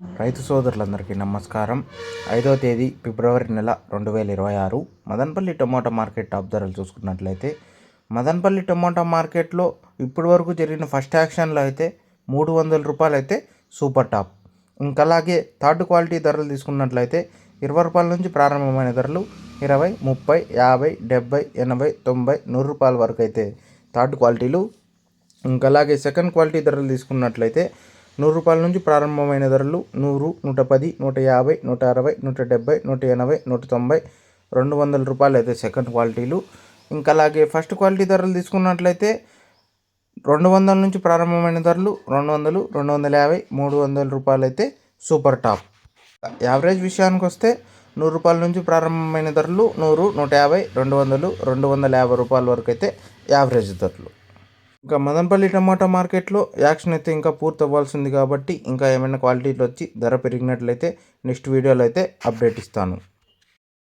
రైతు సోదరులందరికీ నమస్కారం. 5వ తేదీ ఫిబ్రవరి నెల 2026 మదనపల్లి టమోటా మార్కెట్ టాప్ ధరలు చూసుకున్నట్లయితే మదనపల్లి టమోటా మార్కెట్లో ఇప్పటి వరకు జరిగిన ఫస్ట్ యాక్షన్లో అయితే 300 రూపాయలు అయితే సూపర్ టాప్. ఇంకా అలాగే థర్డ్ క్వాలిటీ ధరలు తీసుకున్నట్లయితే 20 రూపాయల నుంచి ప్రారంభమైన ధరలు 20, 30, 50, 70, 80, 90, 100 రూపాయల వరకు అయితే థర్డ్ క్వాలిటీలు. ఇంకా అలాగే సెకండ్ క్వాలిటీ ధరలు తీసుకున్నట్లయితే 100 రూపాయల నుంచి ప్రారంభమైన ధరలు 100, 110, 150, 160, 170, 180, 190, 200 రూపాయలు అయితే సెకండ్ క్వాలిటీలు. ఇంకా అలాగే ఫస్ట్ క్వాలిటీ ధరలు తీసుకున్నట్లయితే 200 నుంచి ప్రారంభమైన ధరలు 200, 250, 300 రూపాయలు అయితే సూపర్ టాప్. యావరేజ్ విషయానికి వస్తే 100 రూపాయల నుంచి ప్రారంభమైన ధరలు 100, 150, 200, 250 రూపాయల వరకు అయితే యావరేజ్ ధరలు. ఇంకా మదనపల్లి టమాటా మార్కెట్లో యాక్షన్ అయితే ఇంకా పూర్తి అవ్వాల్సింది కాబట్టి ఇంకా ఏమైనా క్వాలిటీలు వచ్చి ధర పెరిగినట్లయితే నెక్స్ట్ వీడియోలో అయితే అప్డేట్ ఇస్తాను.